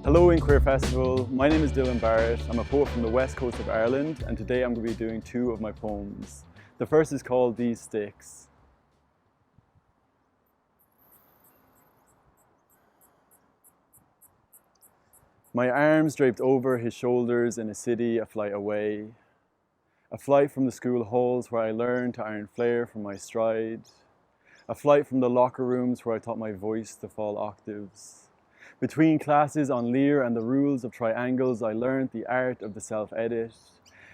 Hello EnQueer Festival, my name is Barrett. I'm a poet from the west coast of Ireland, and today I'm going to be doing two of my poems. The first is called These Sticks. My arms draped over his shoulders in a city a flight away. A flight from the school halls where I learned to iron flair from my stride. A flight from the locker rooms where I taught my voice to fall octaves. Between classes on Lear and the rules of triangles, I learned the art of the self-edit.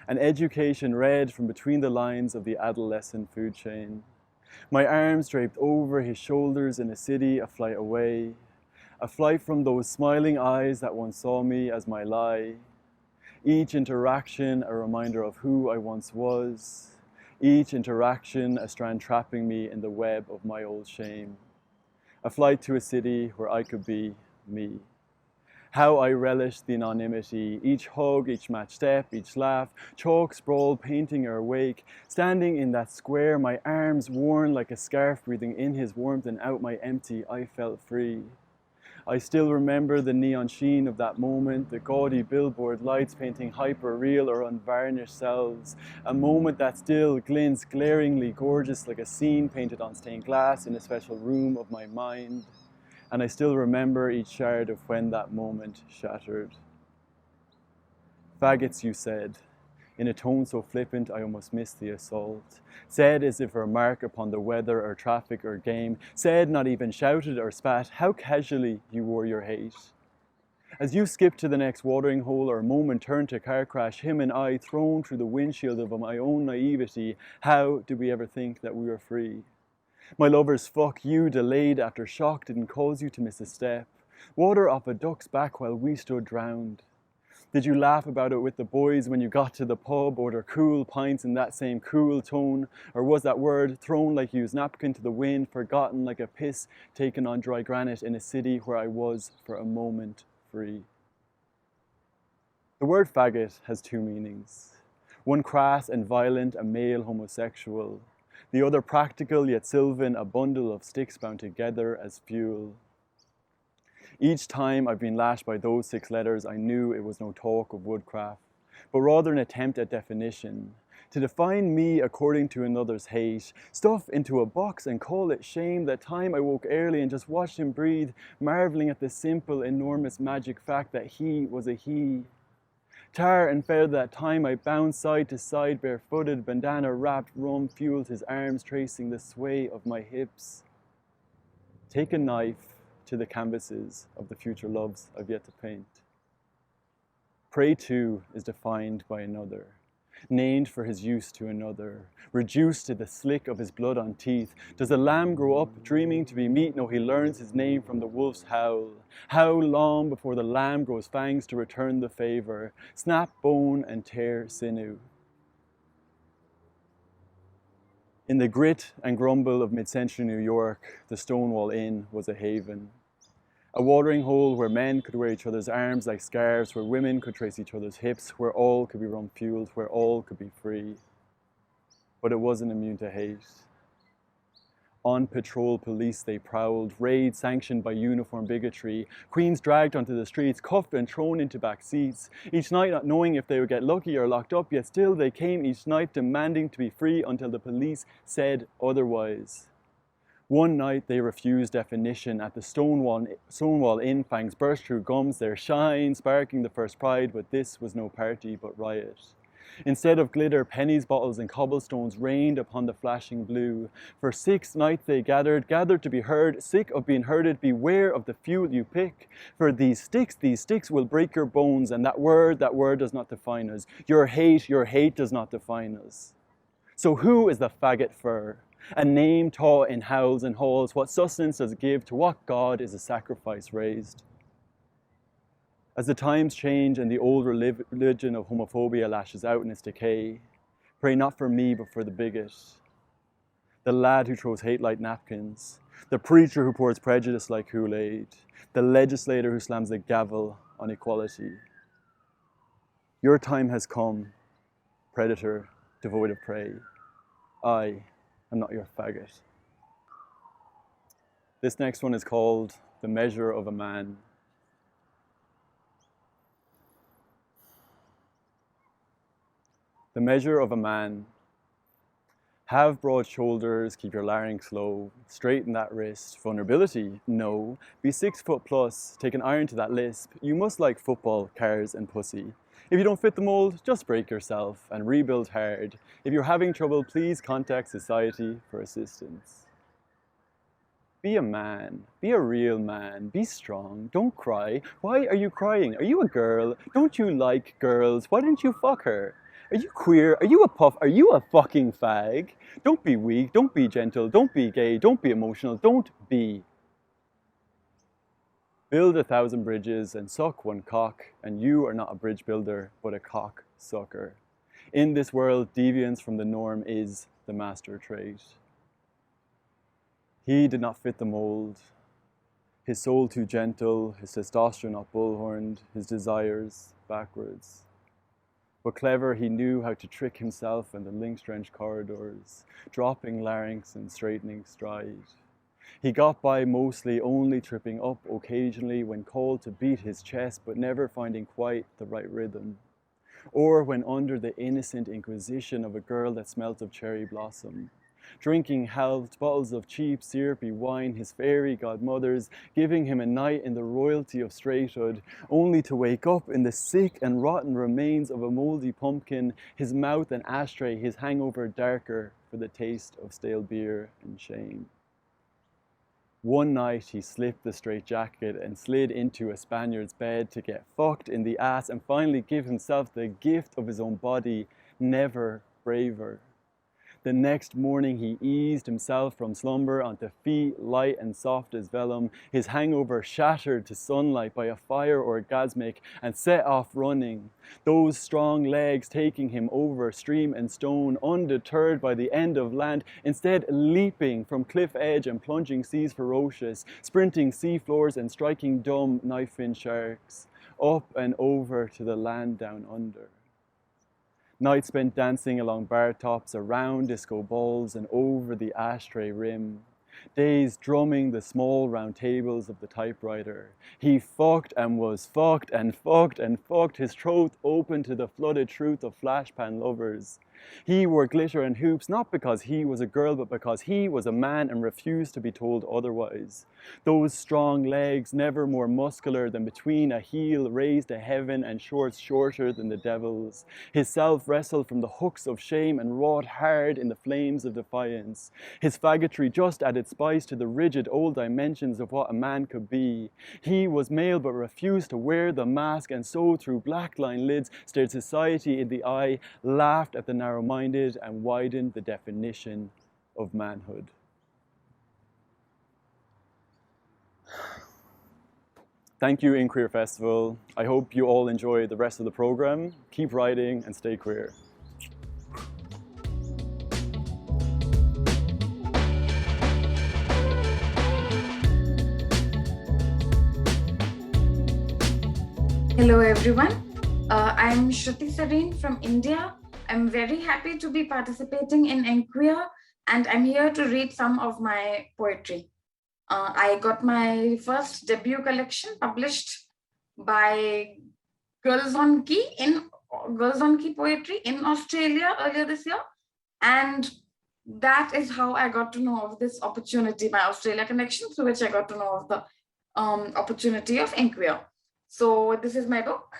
An education read from between the lines of the adolescent food chain. My arms draped over his shoulders in a city a flight away. A flight from those smiling eyes that once saw me as my lie. Each interaction a reminder of who I once was. Each interaction a strand trapping me in the web of my old shame. A flight to a city where I could be me. How I relished the anonymity, each hug, each match step, each laugh, chalk sprawl painting our wake, standing in that square, my arms worn like a scarf, breathing in his warmth and out my empty, I felt free. I still remember the neon sheen of that moment, the gaudy billboard lights painting hyper-real or unvarnished selves, a moment that still glints glaringly gorgeous like a scene painted on stained glass in a special room of my mind. And I still remember each shard of when that moment shattered. Faggots, you said, in a tone so flippant I almost missed the assault. Said as if a remark upon the weather or traffic or game. Said, not even shouted or spat, how casually you wore your hate. As you skipped to the next watering hole or a moment turned to car crash, him and I thrown through the windshield of my own naivety, how did we ever think that we were free? My lover's fuck you delayed after shock didn't cause you to miss a step. Water off a duck's back while we stood drowned. Did you laugh about it with the boys when you got to the pub, order cool pints in that same cool tone? Or was that word thrown like Hugh's napkin to the wind, forgotten like a piss taken on dry granite in a city where I was for a moment free? The word faggot has two meanings. One crass and violent, a male homosexual. The other practical yet sylvan, a bundle of sticks bound together as fuel. Each time I've been lashed by those 6 letters, I knew it was no talk of woodcraft, but rather an attempt at definition. To define me according to another's hate, stuff into a box and call it shame. That time I woke early and just watched him breathe, marveling at the simple, enormous magic fact that he was a he. Tar and fell that time I bounced side to side, barefooted, bandana wrapped, rum fueled his arms, tracing the sway of my hips. Take a knife to the canvases of the future loves I've yet to paint. Pray too is defined by another, named for his use to another, reduced to the slick of his blood on teeth. Does a lamb grow up dreaming to be meat? No, he learns his name from the wolf's howl. How long before the lamb grows fangs to return the favor, snap bone and tear sinew? In the grit and grumble of mid-century New York, the Stonewall Inn was a haven. A watering hole where men could wear each other's arms like scarves, where women could trace each other's hips, where all could be rum-fueled, where all could be free. But it wasn't immune to hate. On patrol police they prowled, raids sanctioned by uniform bigotry, queens dragged onto the streets, cuffed and thrown into back seats, each night not knowing if they would get lucky or locked up, yet still they came each night demanding to be free until the police said otherwise. One night they refused definition at the Stonewall Inn, fangs burst through gums, their shine sparking the first pride, but this was no party but riot. Instead of glitter, pennies, bottles, and cobblestones rained upon the flashing blue. For 6 nights they gathered to be heard, sick of being herded, beware of the fuel you pick. For these sticks will break your bones, and that word does not define us. Your hate does not define us. So who is the faggot for? A name taught in howls and halls, what sustenance does it give? To what God is a sacrifice raised? As the times change and the old religion of homophobia lashes out in its decay, pray not for me but for the bigot, the lad who throws hate like napkins, the preacher who pours prejudice like Kool-Aid, the legislator who slams the gavel on equality. Your time has come, predator devoid of prey. I am not your faggot. This next one is called The Measure of a Man. The measure of a man. Have broad shoulders, keep your larynx low, straighten that wrist. Vulnerability? No. Be 6 foot plus, take an iron to that lisp. You must like football, cars and pussy. If you don't fit the mold, just break yourself and rebuild hard. If you're having trouble, please contact society for assistance. Be a man. Be a real man. Be strong. Don't cry. Why are you crying? Are you a girl? Don't you like girls? Why didn't you fuck her? Are you queer? Are you a puff? Are you a fucking fag? Don't be weak. Don't be gentle. Don't be gay. Don't be emotional. Don't be. Build 1,000 bridges and suck one cock, and you are not a bridge builder, but a cock sucker. In this world, deviance from the norm is the master trait. He did not fit the mold. His soul too gentle, his testosterone not bullhorned, his desires backwards. But clever, he knew how to trick himself in the lynx-drenched corridors, dropping larynx and straightening stride. He got by mostly only tripping up occasionally when called to beat his chest, but never finding quite the right rhythm. Or when under the innocent inquisition of a girl that smelt of cherry blossom. Drinking halved bottles of cheap, syrupy wine, his fairy godmothers giving him a night in the royalty of straighthood, only to wake up in the sick and rotten remains of a moldy pumpkin, his mouth an ashtray, his hangover darker for the taste of stale beer and shame. One night he slipped the straitjacket and slid into a Spaniard's bed to get fucked in the ass and finally give himself the gift of his own body, never braver. The next morning he eased himself from slumber onto feet light and soft as vellum, his hangover shattered to sunlight by a fire orgasmic, and set off running, those strong legs taking him over stream and stone, undeterred by the end of land, instead leaping from cliff edge and plunging seas ferocious, sprinting sea floors and striking dumb knife-fin sharks, up and over to the land down under. Nights spent dancing along bar tops, around disco balls, and over the ashtray rim. Days drumming the small round tables of the typewriter. He fucked and was fucked and fucked and fucked, his throat open to the flooded truth of flashpan lovers. He wore glitter and hoops not because he was a girl, but because he was a man and refused to be told otherwise. Those strong legs, never more muscular than between a heel raised to heaven and shorts shorter than the devil's. His self wrestled from the hooks of shame and wrought hard in the flames of defiance. His faggotry just added spice to the rigid old dimensions of what a man could be. He was male but refused to wear the mask, and so through black line lids stared society in the eye, laughed at the narrow-minded, and widened the definition of manhood. Thank you, EnQueer Festival. I hope you all enjoy the rest of the program. Keep writing and stay queer. Hello everyone, I'm Shruti Sareen from India. I'm very happy to be participating in EnQueer, and I'm here to read some of my poetry. I got my first debut collection published by Girls on Key Poetry in Australia earlier this year, and that is how I got to know of this opportunity, my Australia connection, through which I got to know of the opportunity of EnQueer. So this is my book.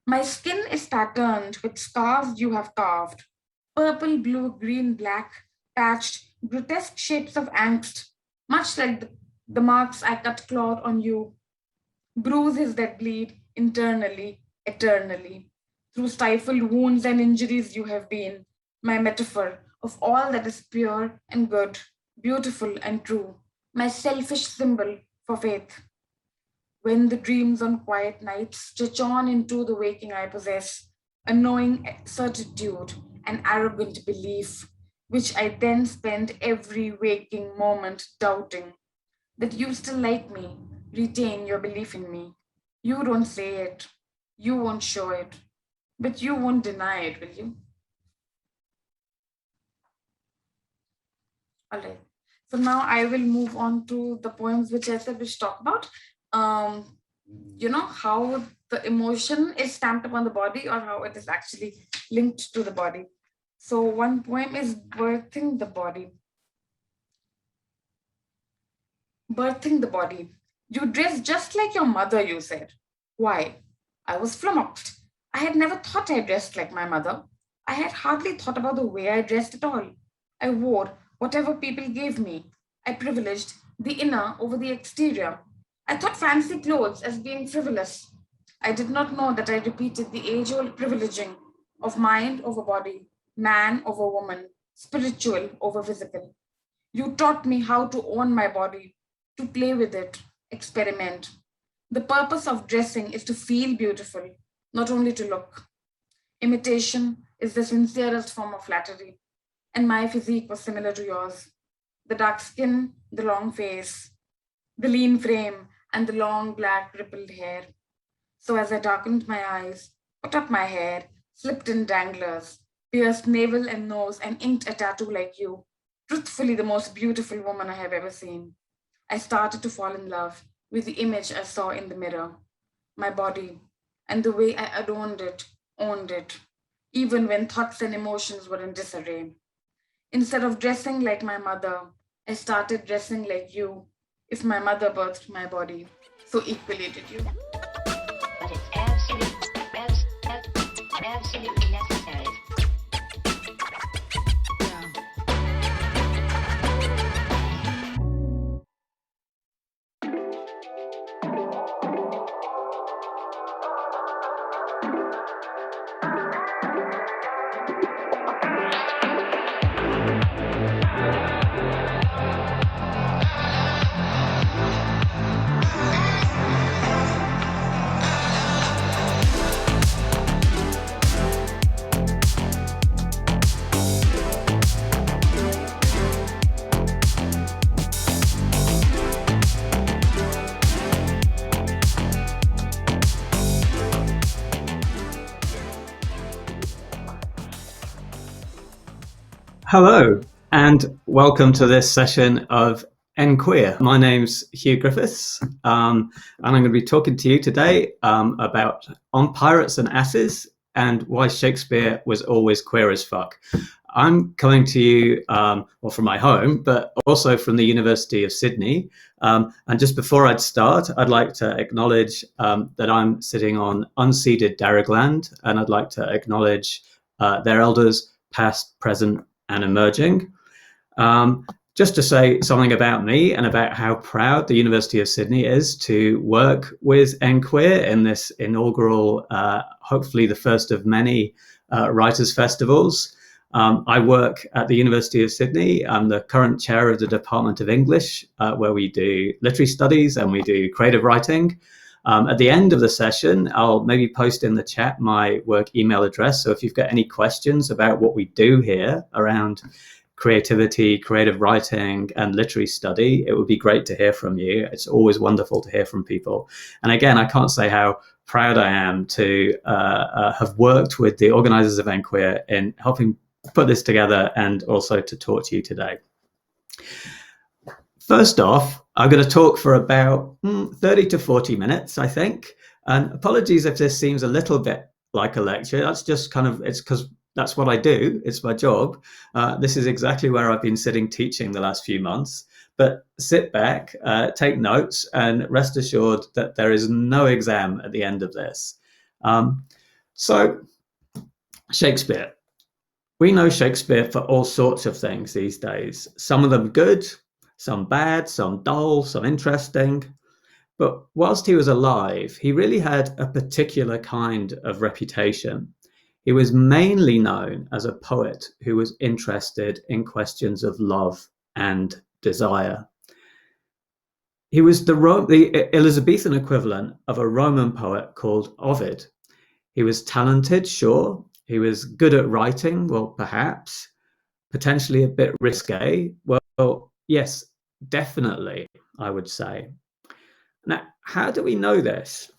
My skin is patterned with scars you have carved, purple, blue, green, black, patched, grotesque shapes of angst, much like the marks I cut clawed on you, bruises that bleed internally, eternally, through stifled wounds and injuries you have been, my metaphor of all that is pure and good, beautiful and true, my selfish symbol for faith. When the dreams on quiet nights stretch on into the waking I possess, a knowing certitude, an arrogant belief, which I then spend every waking moment doubting, that you still like me, retain your belief in me. You don't say it, you won't show it, but you won't deny it, will you? All right. So now I will move on to the poems which I said we should talk about. You know, how the emotion is stamped upon the body or how it is actually linked to the body. So one poem is birthing the body. Birthing the body. You dress just like your mother, you said. Why? I was flummoxed. I had never thought I dressed like my mother. I had hardly thought about the way I dressed at all. I wore whatever people gave me. I privileged the inner over the exterior. I thought fancy clothes as being frivolous. I did not know that I repeated the age old privileging of mind over body, man over woman, spiritual over physical. You taught me how to own my body, to play with it, experiment. The purpose of dressing is to feel beautiful, not only to look. Imitation is the sincerest form of flattery, and my physique was similar to yours. The dark skin, the long face, the lean frame, and the long black rippled hair. So as I darkened my eyes, put up my hair, slipped in danglers, pierced navel and nose, and inked a tattoo like you, truthfully the most beautiful woman I have ever seen, I started to fall in love with the image I saw in the mirror, my body, and the way I adorned it, owned it, even when thoughts and emotions were in disarray. Instead of dressing like my mother, I started dressing like you. If my mother birthed my body, so equally did you. But it's absolutely necessary. Hello, and welcome to this session of EnQueer. My name's Huw Griffiths, and I'm going to be talking to you today about On Pirates and Asses and why Shakespeare was always queer as fuck. I'm coming to you, from my home, but also from the University of Sydney. And just before I'd start, I'd like to acknowledge that I'm sitting on unceded Darug land, and I'd like to acknowledge their elders, past, present, and emerging. Just to say something about me and about how proud the University of Sydney is to work with EnQueer in this inaugural, hopefully the first of many writers' festivals. I work at the University of Sydney. I'm the current chair of the Department of English, where we do literary studies and we do creative writing. At the end of the session, I'll maybe post in the chat my work email address. So if you've got any questions about what we do here around creativity, creative writing, and literary study, it would be great to hear from you. It's always wonderful to hear from people. And again, I can't say how proud I am to have worked with the organizers of EnQueer in helping put this together and also to talk to you today. First off, I'm going to talk for about 30 to 40 minutes, I think. And apologies if this seems a little bit like a lecture. That's just it's because that's what I do. It's my job. This is exactly where I've been sitting teaching the last few months. But sit back, take notes, and rest assured that there is no exam at the end of this. So, Shakespeare. We know Shakespeare for all sorts of things these days. Some of them good, some bad, some dull, some interesting. But whilst he was alive, he really had a particular kind of reputation. He was mainly known as a poet who was interested in questions of love and desire. He was the Elizabethan equivalent of a Roman poet called Ovid. He was talented, sure. He was good at writing, well, perhaps. Potentially a bit risque. Well, yes, definitely, I would say. Now, how do we know this?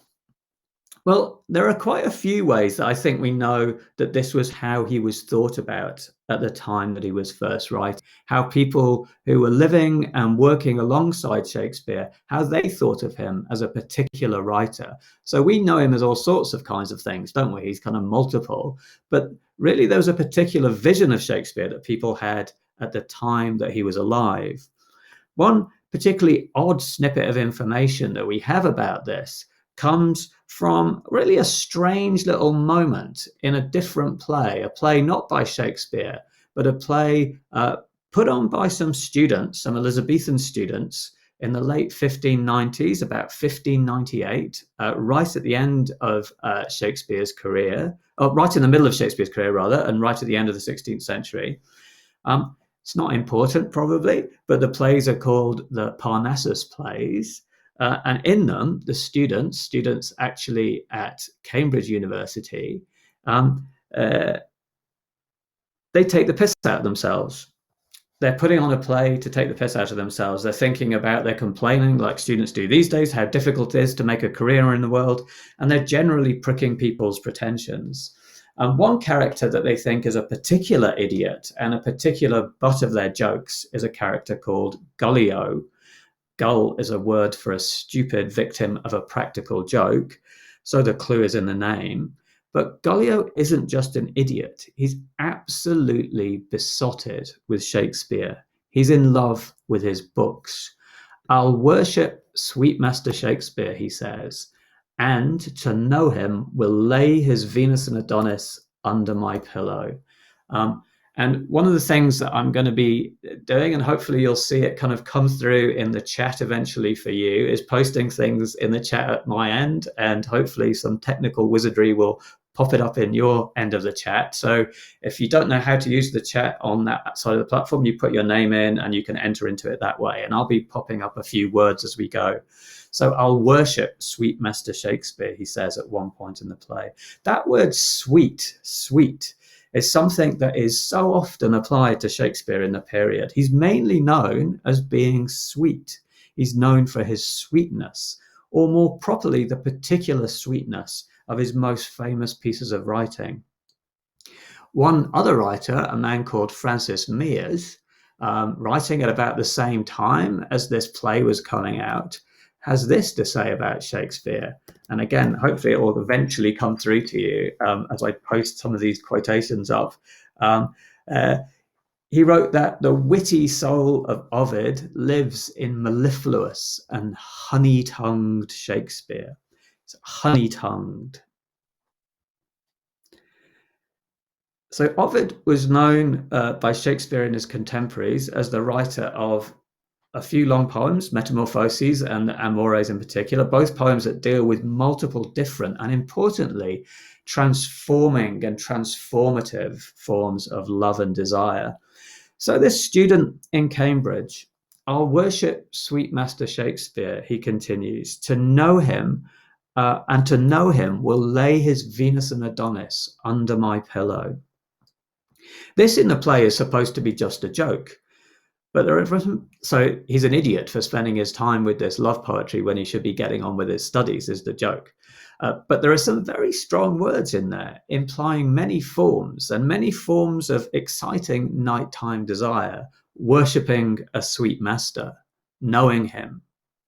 Well, there are quite a few ways that I think we know that this was how he was thought about at the time that he was first writing, how people who were living and working alongside Shakespeare, how they thought of him as a particular writer. So we know him as all sorts of kinds of things, don't we? He's kind of multiple, but really there was a particular vision of Shakespeare that people had at the time that he was alive. One particularly odd snippet of information that we have about this comes from really a strange little moment in a different play, a play not by Shakespeare, but a play put on by some students, some Elizabethan students in the late 1590s, about 1598, right at the end of Shakespeare's career, right in the middle of Shakespeare's career, rather, and right at the end of the 16th century. It's not important, probably, but the plays are called the Parnassus plays. And in them, the students actually at Cambridge University, they take the piss out of themselves. They're putting on a play to take the piss out of themselves. They're thinking about, they're complaining like students do these days, how difficult it is to make a career in the world. And they're generally pricking people's pretensions. And one character that they think is a particular idiot and a particular butt of their jokes is a character called Gullio. Gull is a word for a stupid victim of a practical joke, so the clue is in the name. But Gullio isn't just an idiot. He's absolutely besotted with Shakespeare. He's in love with his books. I'll worship sweet Master Shakespeare, he says, and to know him will lay his Venus and Adonis under my pillow. And one of the things that I'm going to be doing, and hopefully you'll see it kind of come through in the chat eventually for you, is posting things in the chat at my end, and hopefully some technical wizardry will pop it up in your end of the chat. So if you don't know how to use the chat on that side of the platform, you put your name in and you can enter into it that way. And I'll be popping up a few words as we go. So I'll worship sweet Master Shakespeare, he says at one point in the play. That word sweet, is something that is so often applied to Shakespeare in the period. He's mainly known as being sweet. He's known for his sweetness, or more properly, the particular sweetness of his most famous pieces of writing. One other writer, a man called Francis Mears, writing at about the same time as this play was coming out, has this to say about Shakespeare. And again, hopefully it will eventually come through to you as I post some of these quotations up. He wrote that the witty soul of Ovid lives in mellifluous and honey-tongued Shakespeare. It's honey-tongued. So Ovid was known by Shakespeare and his contemporaries as the writer of a few long poems, Metamorphoses and Amores in particular, both poems that deal with multiple different and importantly, transforming and transformative forms of love and desire. So this student in Cambridge, I'll worship sweet Master Shakespeare, he continues, to know him and to know him will lay his Venus and Adonis under my pillow. This in the play is supposed to be just a joke. But so he's an idiot for spending his time with this love poetry when he should be getting on with his studies, is the joke. But there are some very strong words in there, implying many forms of exciting nighttime desire, worshipping a sweet master, knowing him,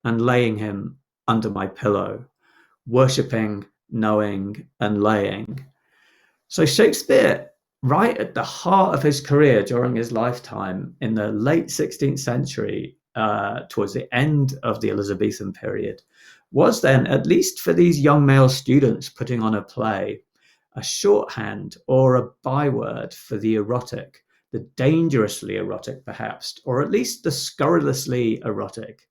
and laying him under my pillow, worshipping, knowing, and laying. So Shakespeare, right at the heart of his career during his lifetime in the late 16th century, towards the end of the Elizabethan period, was then, at least for these young male students putting on a play, a shorthand or a byword for the erotic, the dangerously erotic perhaps, or at least the scurrilously erotic.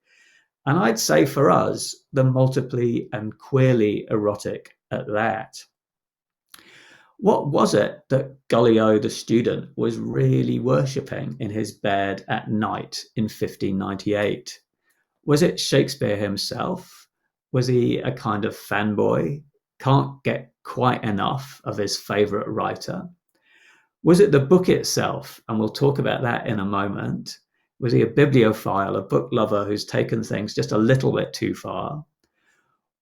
And I'd say for us, the multiply and queerly erotic at that. What was it that Gullio the student was really worshipping in his bed at night in 1598? Was it Shakespeare himself? Was he a kind of fanboy? Can't get quite enough of his favourite writer? Was it the book itself? And we'll talk about that in a moment. Was he a bibliophile, a book lover who's taken things just a little bit too far?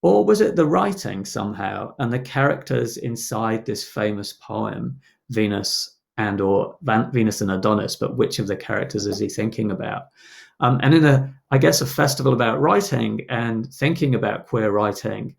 Or was it the writing somehow and the characters inside this famous poem, Venus and Adonis, but which of the characters is he thinking about? And in a festival about writing and thinking about queer writing,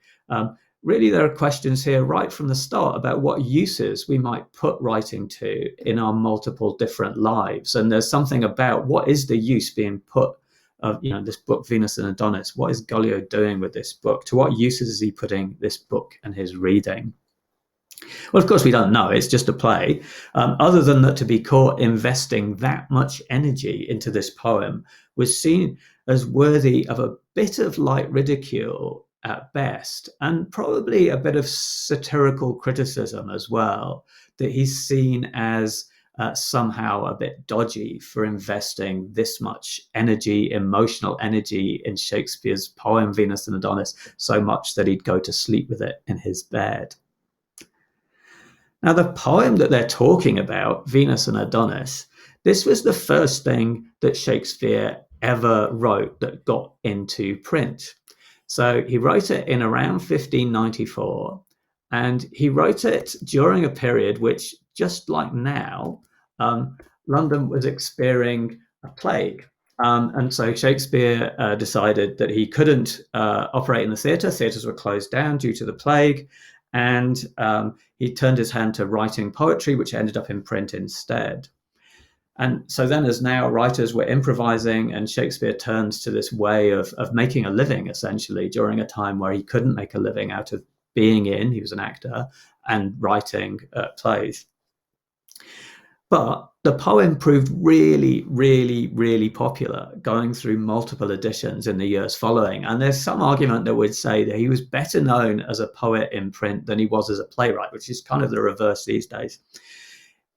really there are questions here right from the start about what uses we might put writing to in our multiple different lives. And there's something about what is the use being put of this book, Venus and Adonis. What is Gollio doing with this book? To what uses is he putting this book and his reading? Well, of course, we don't know. It's just a play. Other than that, to be caught investing that much energy into this poem was seen as worthy of a bit of light ridicule at best, and probably a bit of satirical criticism as well, that he's seen as somehow a bit dodgy for investing this much energy, emotional energy, in Shakespeare's poem Venus and Adonis, so much that he'd go to sleep with it in his bed. Now, the poem that they're talking about, Venus and Adonis, this was the first thing that Shakespeare ever wrote that got into print. So he wrote it in around 1594, and he wrote it during a period which, just like now, London was experiencing a plague. And so Shakespeare decided that he couldn't operate in the theatre. Theatres were closed down due to the plague. And he turned his hand to writing poetry, which ended up in print instead. And so then, as now, writers were improvising, and Shakespeare turns to this way of making a living, essentially, during a time where he couldn't make a living out of being he was an actor, and writing plays. But the poem proved really, really, really popular, going through multiple editions in the years following. And there's some argument that would say that he was better known as a poet in print than he was as a playwright, which is kind of the reverse these days.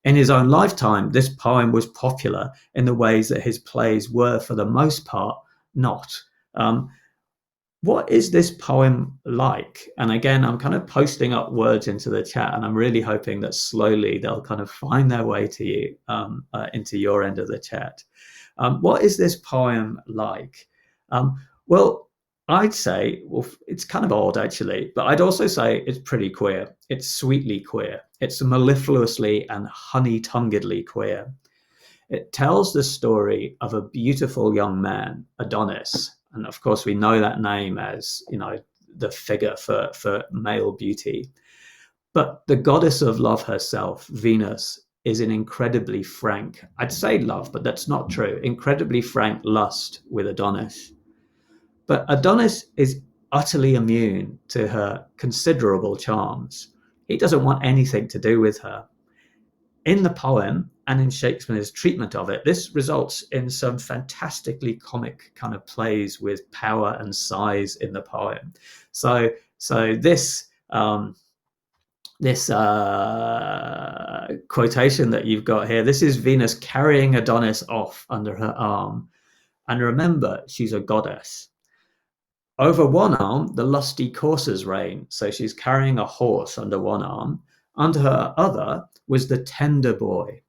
In his own lifetime, this poem was popular in the ways that his plays were, for the most part, not. What is this poem like? And again, I'm kind of posting up words into the chat, and I'm really hoping that slowly they'll kind of find their way to you, into your end of the chat. What is this poem like? Well, I'd say, it's kind of odd actually, but I'd also say it's pretty queer. It's sweetly queer. It's mellifluously and honey-tonguedly queer. It tells the story of a beautiful young man, Adonis. And of course, we know that name as, the figure for male beauty. But the goddess of love herself, Venus, is in incredibly frank, I'd say love, but that's not true, incredibly frank lust with Adonis. But Adonis is utterly immune to her considerable charms. He doesn't want anything to do with her. In the poem and in Shakespeare's treatment of it, this results in some fantastically comic kind of plays with power and size in the poem. So this quotation that you've got here, this is Venus carrying Adonis off under her arm. And remember, she's a goddess. Over one arm, the lusty coursers reign. So she's carrying a horse under one arm. Under her other was the tender boy,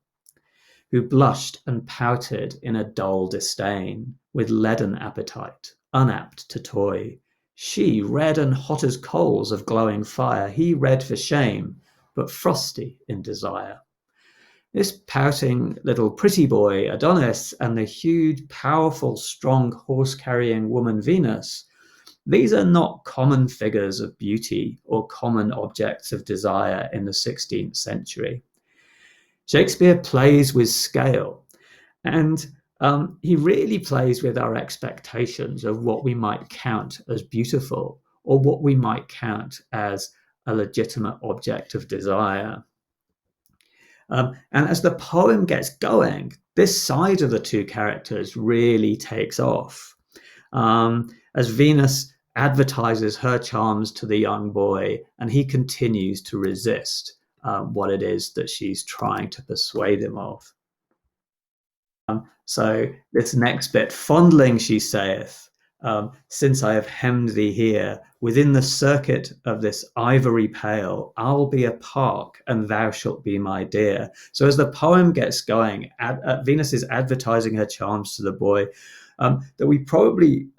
who blushed and pouted in a dull disdain, with leaden appetite, unapt to toy. She red and hot as coals of glowing fire, he red for shame, but frosty in desire. This pouting little pretty boy, Adonis, and the huge, powerful, strong horse-carrying woman, Venus, these are not common figures of beauty or common objects of desire in the 16th century. Shakespeare plays with scale, and he really plays with our expectations of what we might count as beautiful or what we might count as a legitimate object of desire. And as the poem gets going, this side of the two characters really takes off. As Venus advertises her charms to the young boy, and he continues to resist what it is that she's trying to persuade him of. So this next bit, fondling she saith, since I have hemmed thee here, within the circuit of this ivory pale, I'll be a park and thou shalt be my dear. So as the poem gets going, Venus is advertising her charms to the boy, that we probably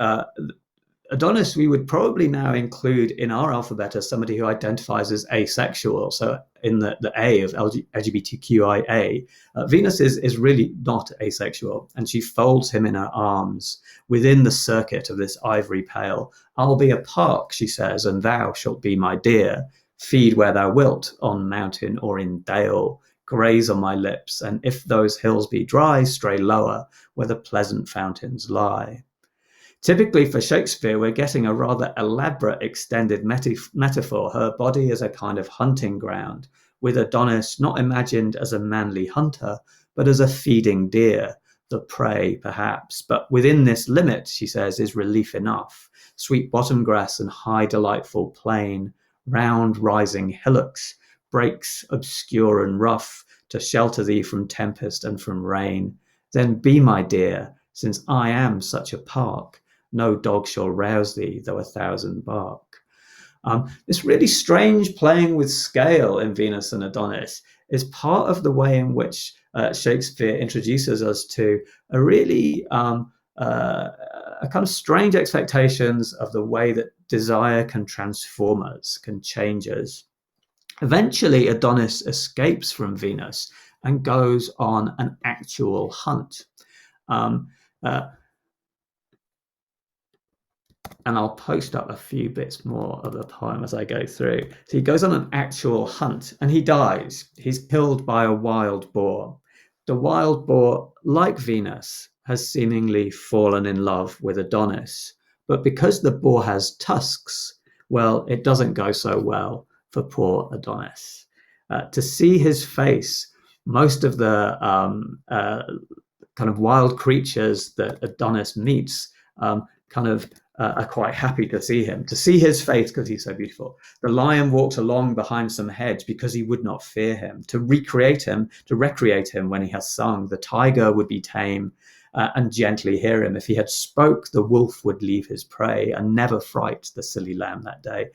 Adonis, we would probably now include in our alphabet as somebody who identifies as asexual. So in the A of LGBTQIA, Venus is really not asexual, and she folds him in her arms within the circuit of this ivory pail. I'll be a park, she says, and thou shalt be my deer. Feed where thou wilt, on mountain or in dale. Graze on my lips, and if those hills be dry, stray lower, where the pleasant fountains lie. Typically for Shakespeare, we're getting a rather elaborate extended metaphor. Her body is a kind of hunting ground, with Adonis not imagined as a manly hunter, but as a feeding deer, the prey perhaps. But within this limit, she says, is relief enough. Sweet bottom grass and high delightful plain, round rising hillocks, breaks obscure and rough, to shelter thee from tempest and from rain. Then be my dear, since I am such a park. No dog shall rouse thee, though 1,000 bark. This really strange playing with scale in Venus and Adonis is part of the way in which Shakespeare introduces us to a really a kind of strange expectations of the way that desire can transform us, can change us. Eventually, Adonis escapes from Venus and goes on an actual hunt. And I'll post up a few bits more of the poem as I go through. So he goes on an actual hunt and he dies. He's killed by a wild boar. The wild boar, like Venus, has seemingly fallen in love with Adonis. But because the boar has tusks, well, it doesn't go so well for poor Adonis. To see his face, most of the kind of wild creatures that Adonis meets are quite happy to see him, to see his face because he's so beautiful. The lion walks along behind some hedge because he would not fear him. To recreate him when he has sung. The tiger would be tame and gently hear him. If he had spoke, the wolf would leave his prey and never fright the silly lamb that day.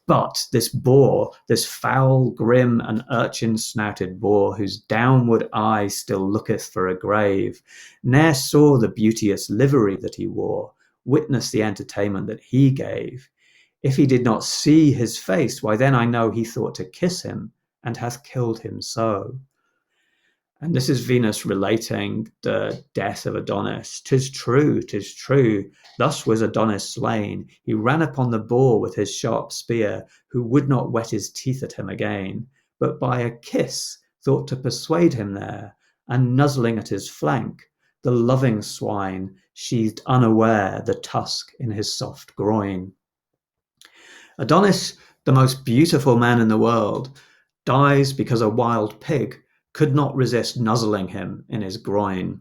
But this boar, this foul, grim, and urchin-snouted boar, whose downward eye still looketh for a grave, ne'er saw the beauteous livery that he wore, witness the entertainment that he gave. If he did not see his face, why then I know he thought to kiss him, and hath killed him so. And this is Venus relating the death of Adonis. 'Tis true, 'tis true. Thus was Adonis slain. He ran upon the boar with his sharp spear, who would not whet his teeth at him again, but by a kiss thought to persuade him there, and nuzzling at his flank, the loving swine sheathed unaware the tusk in his soft groin. Adonis, the most beautiful man in the world, dies because a wild pig could not resist nuzzling him in his groin.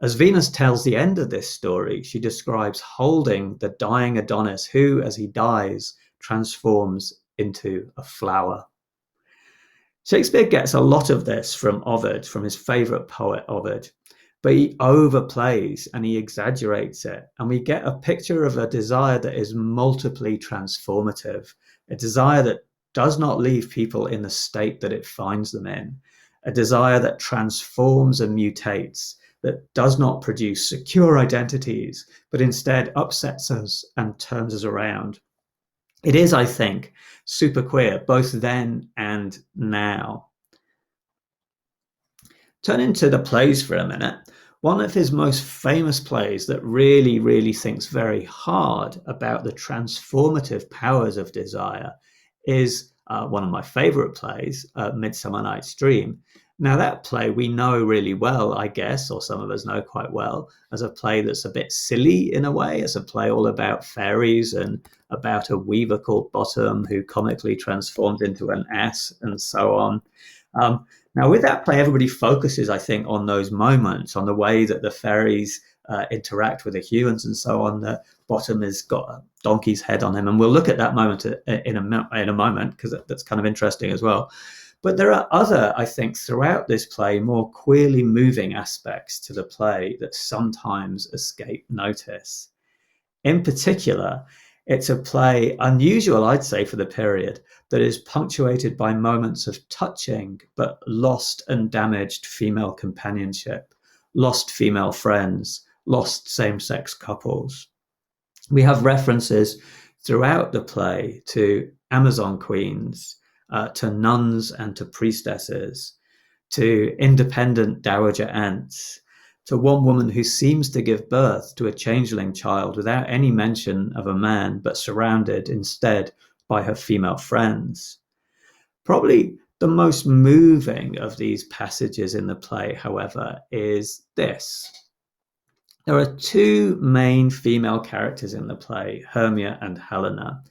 As Venus tells the end of this story, she describes holding the dying Adonis, who, as he dies, transforms into a flower. Shakespeare gets a lot of this from Ovid, from his favourite poet Ovid, but he overplays and he exaggerates it, and we get a picture of a desire that is multiply transformative, a desire that does not leave people in the state that it finds them in, a desire that transforms and mutates, that does not produce secure identities, but instead upsets us and turns us around. It is, I think, super queer, both then and now. Turning to the plays for a minute, one of his most famous plays that really thinks very hard about the transformative powers of desire is one of my favorite plays, Midsummer Night's Dream. Now that play we know really well, I guess, or some of us know quite well, as a play that's a bit silly in a way. It's a play all about fairies and about a weaver called Bottom who comically transforms into an ass and so on. Now with that play, everybody focuses, I think, on those moments, on the way that the fairies interact with the humans and so on. The Bottom has got a donkey's head on him, and we'll look at that moment in a moment, because that's kind of interesting as well. But there are other, I think, throughout this play, more queerly moving aspects to the play that sometimes escape notice. In particular, it's a play unusual, I'd say, for the period, that is punctuated by moments of touching but lost and damaged female companionship, lost female friends, lost same-sex couples. We have references throughout the play to Amazon queens, to nuns and to priestesses, to independent dowager aunts, to one woman who seems to give birth to a changeling child without any mention of a man, but surrounded instead by her female friends. Probably the most moving of these passages in the play, however, is this. There are two main female characters in the play, Hermia and Helena,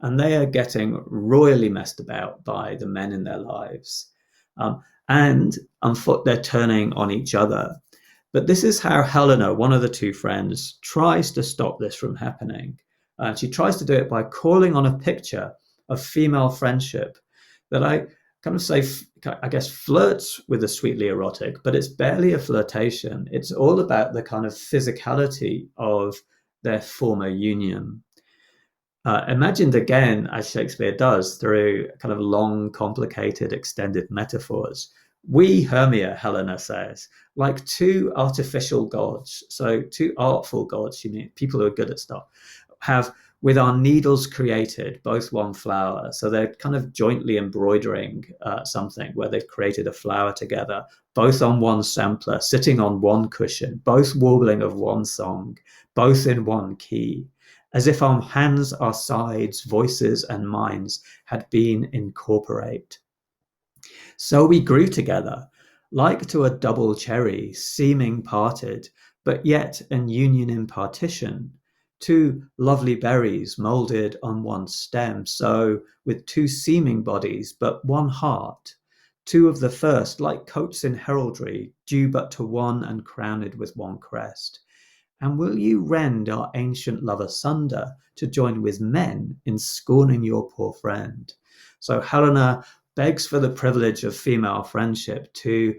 and they are getting royally messed about by the men in their lives. And on foot, they're turning on each other. But this is how Helena, one of the two friends, tries to stop this from happening. She tries to do it by calling on a picture of female friendship that I kind of say, I guess, flirts with the sweetly erotic, but it's barely a flirtation. It's all about the kind of physicality of their former union. Imagined again, as Shakespeare does, through kind of long, complicated, extended metaphors. We, Hermia, Helena says, like two artificial gods, so two artful gods, you mean people who are good at stuff, have with our needles created both one flower. So they're kind of jointly embroidering something where they've created a flower together, both on one sampler, sitting on one cushion, both warbling of one song, both in one key, as if our hands, our sides, voices, and minds had been incorporate. So we grew together, like to a double cherry, seeming parted, but yet an union in partition, two lovely berries moulded on one stem, so with two seeming bodies, but one heart, two of the first, like coats in heraldry, due but to one and crowned with one crest. And will you rend our ancient love asunder to join with men in scorning your poor friend? So Helena begs for the privilege of female friendship to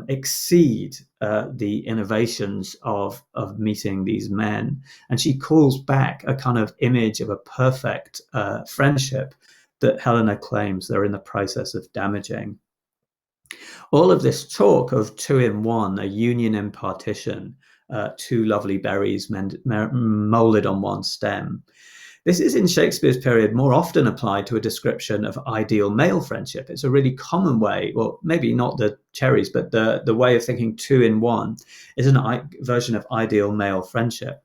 exceed the innovations of meeting these men. And she calls back a kind of image of a perfect friendship that Helena claims they're in the process of damaging. All of this talk of two in one, a union in partition, two lovely berries molded on one stem. This is in Shakespeare's period more often applied to a description of ideal male friendship. It's a really common way, well, maybe not the cherries, but the way of thinking two in one is a version of ideal male friendship.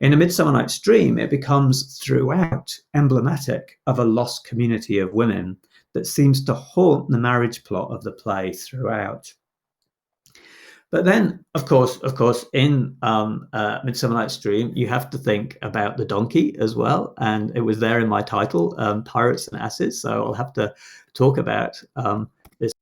In A Midsummer Night's Dream, it becomes throughout emblematic of a lost community of women that seems to haunt the marriage plot of the play throughout. But then, of course, in Midsummer Night's Dream, you have to think about the donkey as well. And it was there in my title, Pirates and Asses. So I'll have to talk about this,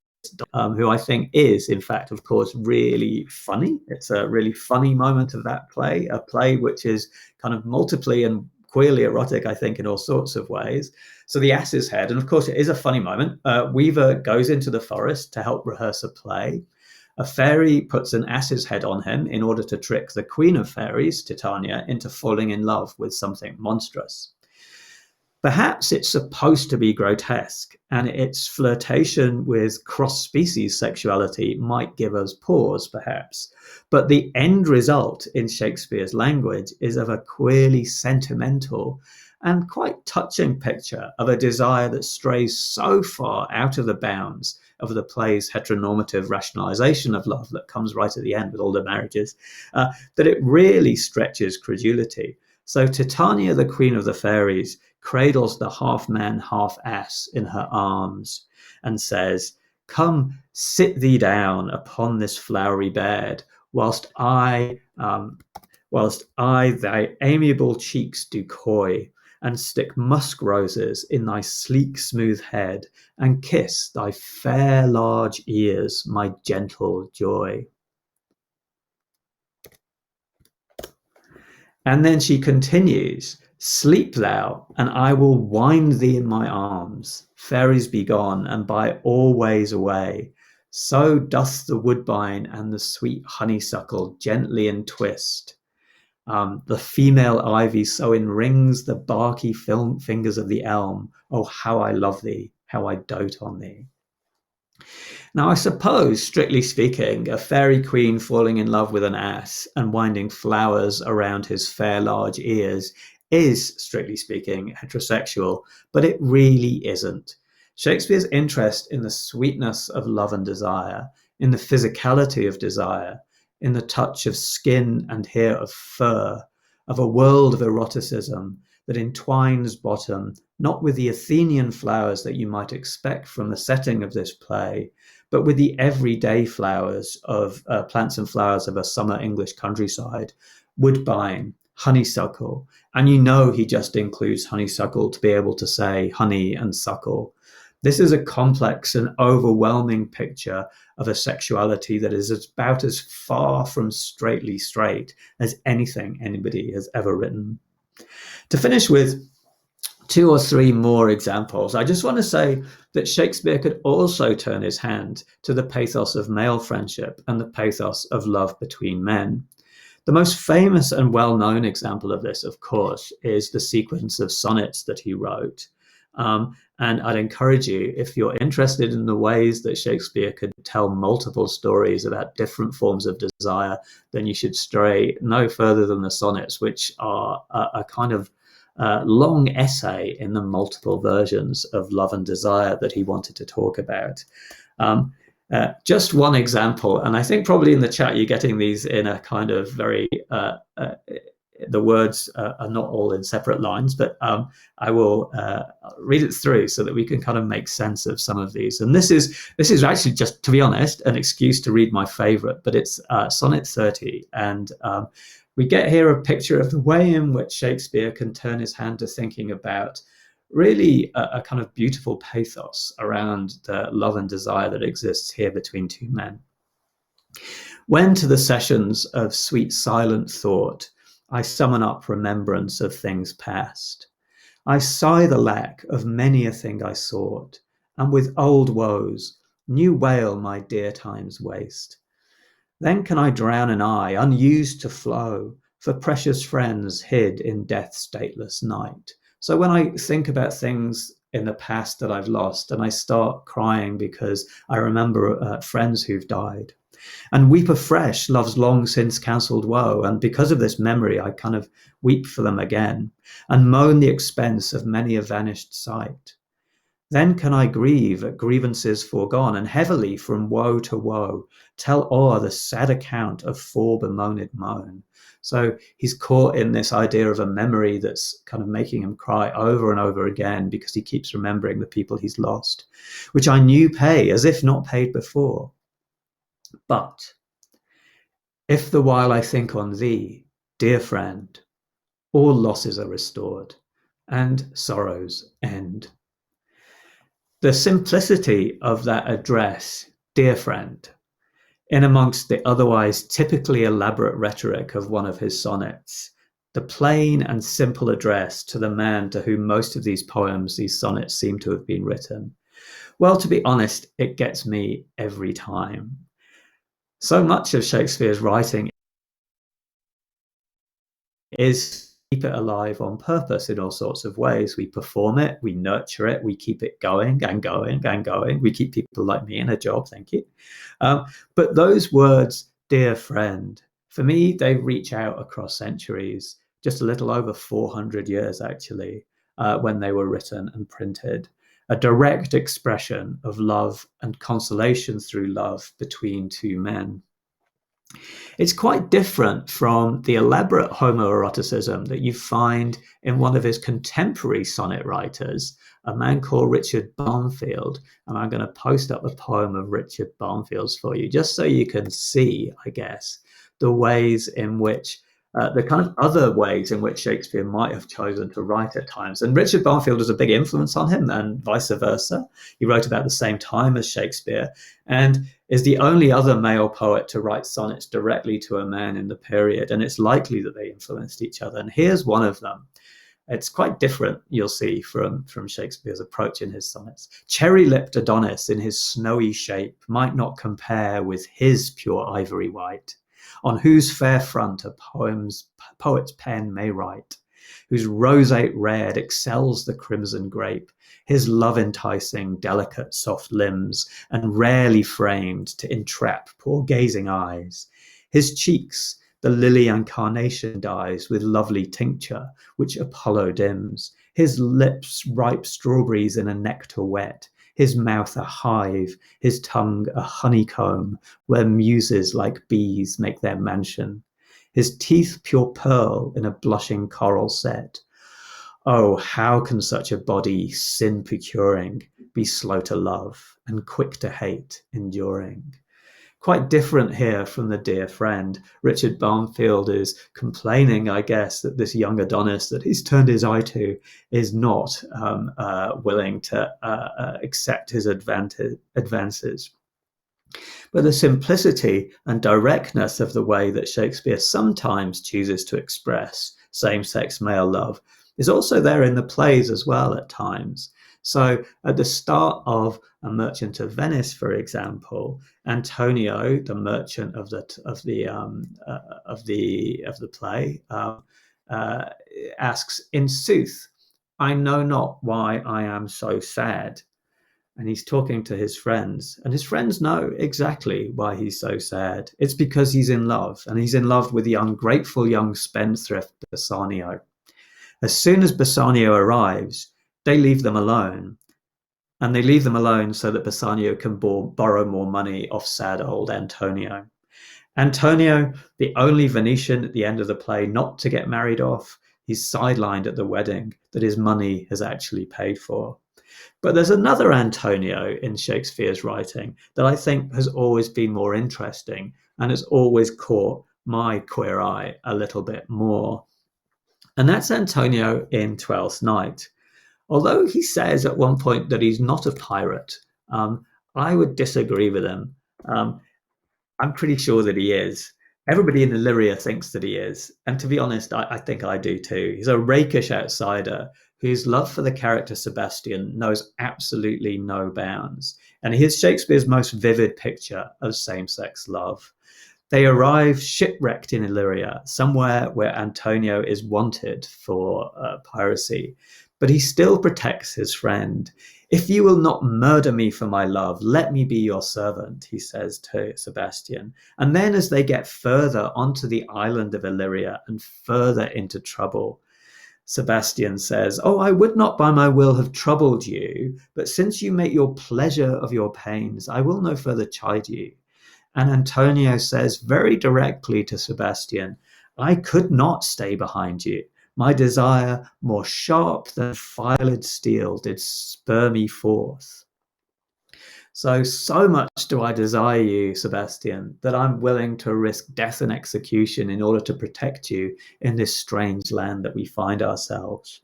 who I think is, in fact, of course, really funny. It's a really funny moment of that play, a play which is kind of multiply and queerly erotic, I think, in all sorts of ways. So the ass's head, and of course, it is a funny moment. Weaver goes into the forest to help rehearse a play. A fairy puts an ass's head on him in order to trick the queen of fairies, Titania, into falling in love with something monstrous. Perhaps it's supposed to be grotesque, and its flirtation with cross-species sexuality might give us pause, perhaps. But the end result in Shakespeare's language is of a queerly sentimental and quite touching picture of a desire that strays so far out of the bounds of the play's heteronormative rationalization of love that comes right at the end with all the marriages, that it really stretches credulity. So Titania, the queen of the fairies, cradles the half-man, half-ass in her arms and says, "Come, sit thee down upon this flowery bed, whilst I thy amiable cheeks do coy, and stick musk roses in thy sleek smooth head, and kiss thy fair large ears, my gentle joy." And then she continues, "Sleep thou, and I will wind thee in my arms. Fairies be gone, and by all ways away. So doth the woodbine and the sweet honeysuckle gently entwist. The female ivy so enrings the barky fingers of the elm. Oh, how I love thee, how I dote on thee." Now, I suppose, strictly speaking, a fairy queen falling in love with an ass and winding flowers around his fair large ears is, strictly speaking, heterosexual, but it really isn't. Shakespeare's interest in the sweetness of love and desire, in the physicality of desire, in the touch of skin and hair of fur, of a world of eroticism that entwines bottom, not with the Athenian flowers that you might expect from the setting of this play, but with the everyday flowers of plants and flowers of a summer English countryside, woodbine, honeysuckle. And you know he just includes honeysuckle to be able to say honey and suckle. This is a complex and overwhelming picture of a sexuality that is about as far from straightly straight as anything anybody has ever written. To finish with 2 or 3 more examples, I just want to say that Shakespeare could also turn his hand to the pathos of male friendship and the pathos of love between men. The most famous and well-known example of this, of course, is the sequence of sonnets that he wrote. And I'd encourage you, if you're interested in the ways that Shakespeare could tell multiple stories about different forms of desire, then you should stray no further than the sonnets, which are a kind of long essay in the multiple versions of love and desire that he wanted to talk about. Just one example, and I think probably in the chat you're getting these in a kind of very the words are not all in separate lines, but I will read it through so that we can kind of make sense of some of these. And this is actually, just to be honest, an excuse to read my favorite, but it's Sonnet 30. And we get here a picture of the way in which Shakespeare can turn his hand to thinking about really a kind of beautiful pathos around the love and desire that exists here between 2 men. When to the sessions of sweet silent thought I summon up remembrance of things past, I sigh the lack of many a thing I sought, and with old woes new wail my dear time's waste. Then can I drown an eye unused to flow for precious friends hid in death's stateless night. So when I think about things in the past that I've lost, and I start crying because I remember friends who've died, and weep afresh love's long since cancelled woe, and because of this memory I kind of weep for them again, and moan the expense of many a vanished sight. Then can I grieve at grievances foregone, and heavily from woe to woe tell o'er the sad account of fore-bemoaned moan. So he's caught in this idea of a memory that's kind of making him cry over and over again because he keeps remembering the people he's lost, which I knew pay as if not paid before. But if the while I think on thee, dear friend, all losses are restored and sorrows end. The simplicity of that address, dear friend, in amongst the otherwise typically elaborate rhetoric of one of his sonnets, the plain and simple address to the man to whom most of these poems, these sonnets, seem to have been written. Well, to be honest, it gets me every time. So much of Shakespeare's writing is keep it alive on purpose in all sorts of ways. We perform it, we nurture it, we keep it going and going and going. We keep people like me in a job, thank you. But those words, dear friend, for me, they reach out across centuries, just a little over 400 years actually, when they were written and printed. A direct expression of love and consolation through love between 2 men. It's quite different from the elaborate homoeroticism that you find in one of his contemporary sonnet writers, a man called Richard Barnfield. And I'm going to post up a poem of Richard Barnfield's for you, just so you can see, I guess, the ways in which the kind of other ways in which Shakespeare might have chosen to write at times. And Richard Barnfield was a big influence on him and vice versa. He wrote about the same time as Shakespeare and is the only other male poet to write sonnets directly to a man in the period. And it's likely that they influenced each other. And here's one of them. It's quite different, you'll see, from Shakespeare's approach in his sonnets. Cherry-lipped Adonis in his snowy shape might not compare with his pure ivory white, on whose fair front a poet's pen may write, whose roseate red excels the crimson grape, his love-enticing, delicate, soft limbs, and rarely framed to entrap poor gazing eyes, his cheeks, The lily and carnation dyes with lovely tincture, which Apollo dims. His lips ripe strawberries in a nectar wet, his mouth a hive, his tongue a honeycomb, where muses like bees make their mansion. His teeth pure pearl in a blushing coral set. Oh, how can such a body, sin procuring, be slow to love and quick to hate, enduring? Quite different here from the dear friend. Richard Barnfield is complaining, I guess, that this young Adonis that he's turned his eye to is not willing to accept his advances. But the simplicity and directness of the way that Shakespeare sometimes chooses to express same-sex male love is also there in the plays as well at times. So at the start of A Merchant of Venice, for example, Antonio, the merchant of the play, asks, "In sooth, I know not why I am so sad." And he's talking to his friends, and his friends know exactly why he's so sad. It's because he's in love, and he's in love with the ungrateful young spendthrift Bassanio. As soon as Bassanio arrives, they leave them alone. And they leave them alone so that Bassanio can borrow more money off sad old Antonio. Antonio, the only Venetian at the end of the play not to get married off, he's sidelined at the wedding that his money has actually paid for. But there's another Antonio in Shakespeare's writing that I think has always been more interesting and has always caught my queer eye a little bit more. And that's Antonio in Twelfth Night. Although he says at one point that he's not a pirate, I would disagree with him. I'm pretty sure that he is. Everybody in Illyria thinks that he is. And to be honest, I think I do too. He's a rakish outsider whose love for the character Sebastian knows absolutely no bounds. And he is Shakespeare's most vivid picture of same-sex love. They arrive shipwrecked in Illyria, somewhere where Antonio is wanted for piracy. But he still protects his friend. "If you will not murder me for my love, let me be your servant," he says to Sebastian. And then as they get further onto the island of Illyria and further into trouble, Sebastian says, "Oh, I would not by my will have troubled you, but since you make your pleasure of your pains, I will no further chide you." And Antonio says very directly to Sebastian, "I could not stay behind you. My desire, more sharp than filed steel, did spur me forth. So much do I desire you, Sebastian, that I'm willing to risk death and execution in order to protect you in this strange land that we find ourselves."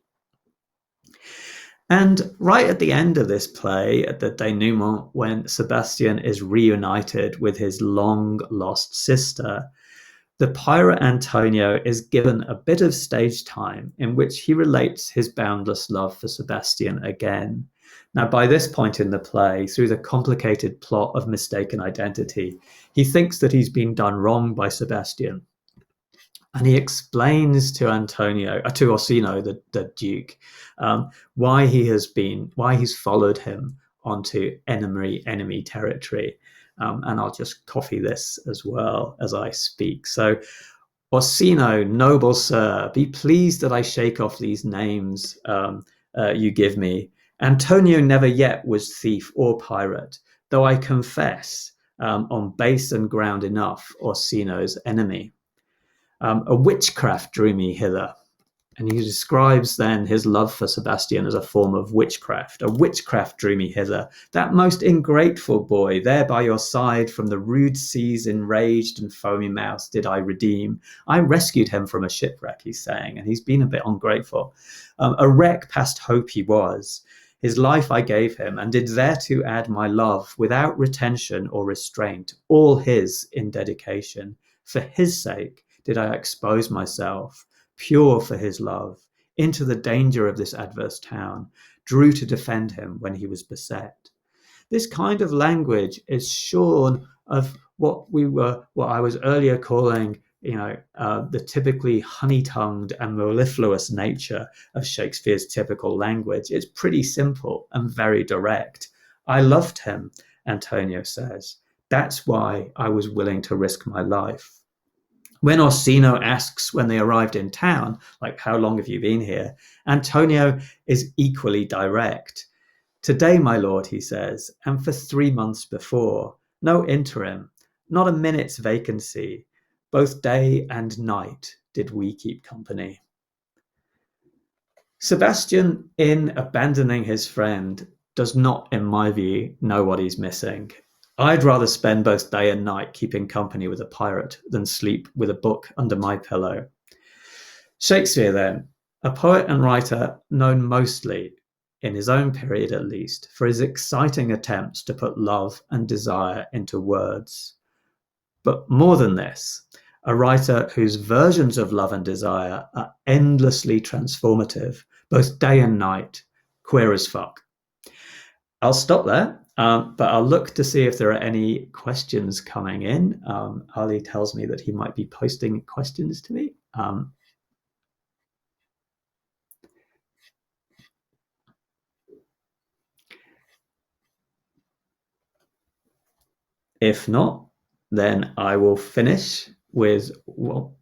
And right at the end of this play, at the denouement, when Sebastian is reunited with his long-lost sister, the pirate Antonio is given a bit of stage time in which he relates his boundless love for Sebastian again. Now, by this point in the play, through the complicated plot of mistaken identity, he thinks that he's been done wrong by Sebastian. And he explains to Orsino, the Duke, why he's followed him onto enemy territory. And I'll just copy this as well as I speak. So, "Orsino, noble sir, be pleased that I shake off these names you give me. Antonio never yet was thief or pirate, though I confess on base and ground enough Orsino's enemy. A witchcraft drew me hither." And he describes then his love for Sebastian as a form of witchcraft. "A witchcraft drew me hither. That most ingrateful boy, there by your side, from the rude seas enraged and foamy mouth did I redeem. I rescued him from a shipwreck," he's saying, and he's been a bit ungrateful. "A wreck past hope he was. His life I gave him, and did thereto add my love, without retention or restraint, all his in dedication. For his sake did I expose myself, pure for his love, into the danger of this adverse town, drew to defend him when he was beset." This kind of language is shorn of what I was earlier calling, the typically honey-tongued and mellifluous nature of Shakespeare's typical language. It's pretty simple and very direct. "I loved him," Antonio says. "That's why I was willing to risk my life. When Orsino asks when they arrived in town, like, how long have you been here? Antonio is equally direct. Today, my lord, he says, and for 3 months before. No interim, not a minute's vacancy. Both day and night did we keep company. Sebastian, in abandoning his friend, does not, in my view, know what he's missing. I'd rather spend both day and night keeping company with a pirate than sleep with a book under my pillow. Shakespeare, then, a poet and writer known mostly, in his own period at least, for his exciting attempts to put love and desire into words. But more than this, a writer whose versions of love and desire are endlessly transformative, both day and night, queer as fuck. I'll stop there, but I'll look to see if there are any questions coming in. Ali tells me that he might be posting questions to me. If not, then I will finish with, well,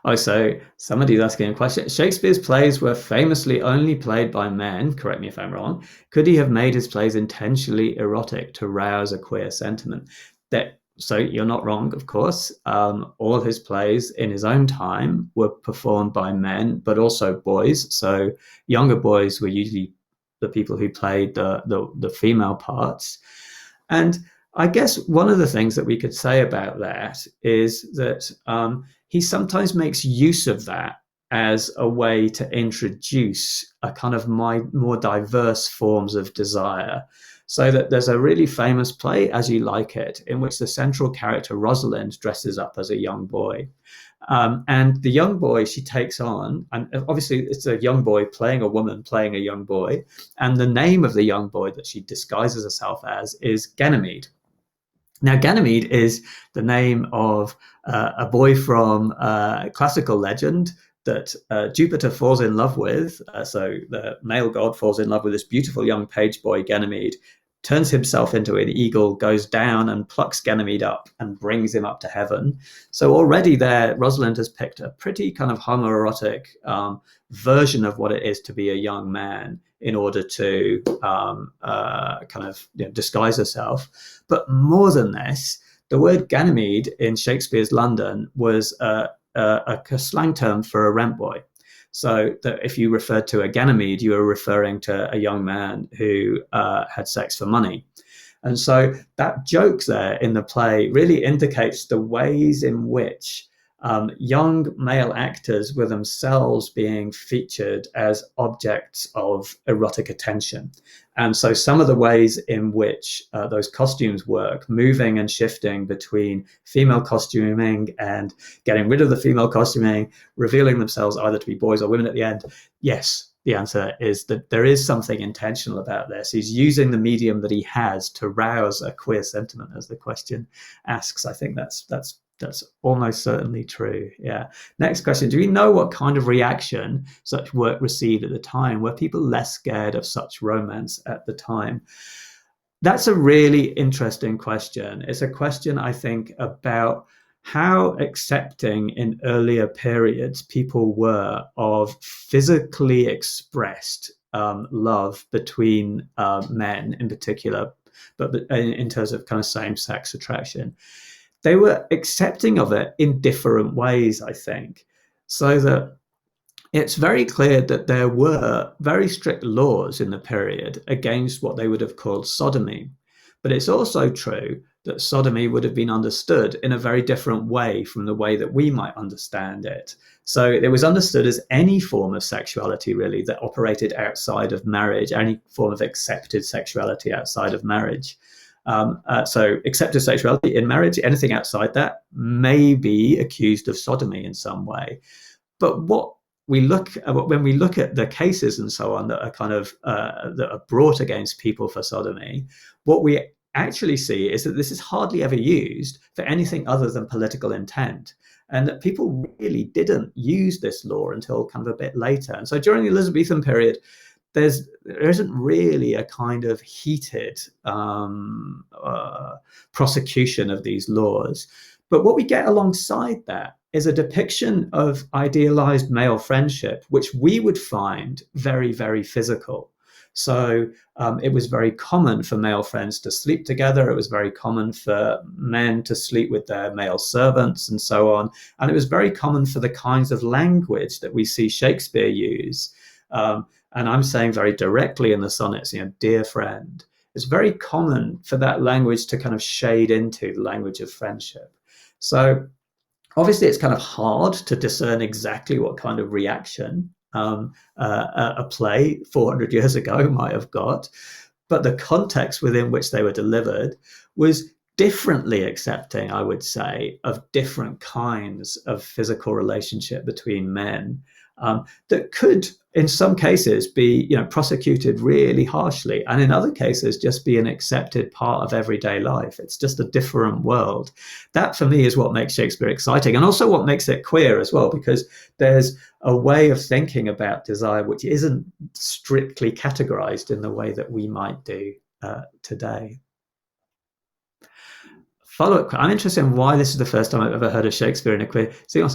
oh, so somebody's asking a question. Shakespeare's plays were famously only played by men, correct me if I'm wrong. Could he have made his plays intentionally erotic to rouse a queer sentiment? So you're not wrong, of course. All of his plays in his own time were performed by men, but also boys. So younger boys were usually the people who played the female parts. And I guess one of the things that we could say about that is that he sometimes makes use of that as a way to introduce a kind of more diverse forms of desire. So that there's a really famous play, As You Like It, in which the central character Rosalind dresses up as a young boy. And the young boy she takes on, and obviously it's a young boy playing a woman playing a young boy, and the name of the young boy that she disguises herself as is Ganymede. Now, Ganymede is the name of a boy from classical legend that Jupiter falls in love with. So the male god falls in love with this beautiful young page boy, Ganymede, turns himself into an eagle, goes down and plucks Ganymede up and brings him up to heaven. So already there, Rosalind has picked a pretty kind of homoerotic version of what it is to be a young man in order to disguise herself. But more than this, the word Ganymede in Shakespeare's London was a slang term for a rent boy. So that if you referred to a Ganymede, you were referring to a young man who had sex for money. And so that joke there in the play really indicates the ways in which young male actors were themselves being featured as objects of erotic attention. And so some of the ways in which those costumes work, moving and shifting between female costuming and getting rid of the female costuming, revealing themselves either to be boys or women at the end, yes, the answer is that there is something intentional about this. He's using the medium that he has to rouse a queer sentiment, as the question asks. I think that's almost certainly true. Yeah. Next question. Do we know what kind of reaction such work received at the time? Were people less scared of such romance at the time? That's a really interesting question. It's a question, I think, about how accepting in earlier periods people were of physically expressed love between men in particular, but in terms of kind of same-sex attraction. They were accepting of it in different ways, I think, so that it's very clear that there were very strict laws in the period against what they would have called sodomy. But it's also true that sodomy would have been understood in a very different way from the way that we might understand it. So it was understood as any form of sexuality, really, that operated outside of marriage, any form of accepted sexuality outside of marriage. So accepted sexuality in marriage, anything outside that may be accused of sodomy in some way. But when we look at the cases and so on that are kind of that are brought against people for sodomy, what we actually see is that this is hardly ever used for anything other than political intent, and that people really didn't use this law until kind of a bit later. And so during the Elizabethan period, there isn't really a kind of heated prosecution of these laws. But what we get alongside that is a depiction of idealized male friendship, which we would find very, very physical. So it was very common for male friends to sleep together. It was very common for men to sleep with their male servants and so on. And it was very common for the kinds of language that we see Shakespeare use. And I'm saying very directly in the sonnets, dear friend. It's very common for that language to kind of shade into the language of friendship. So obviously it's kind of hard to discern exactly what kind of reaction a play 400 years ago might have got, but the context within which they were delivered was differently accepting, I would say, of different kinds of physical relationship between men that could, in some cases, be prosecuted really harshly, and in other cases just be an accepted part of everyday life. It's just a different world. That, for me, is what makes Shakespeare exciting, and also what makes it queer as well, because there's a way of thinking about desire which isn't strictly categorized in the way that we might do today. Follow-up. I'm interested in why this is the first time I've ever heard of Shakespeare in a queer. So,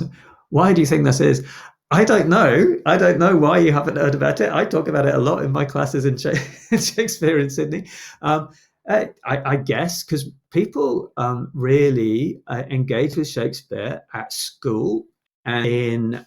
why do you think this is? I don't know. I don't know why you haven't heard about it. I talk about it a lot in my classes in Shakespeare in Sydney. I guess because people really engage with Shakespeare at school and in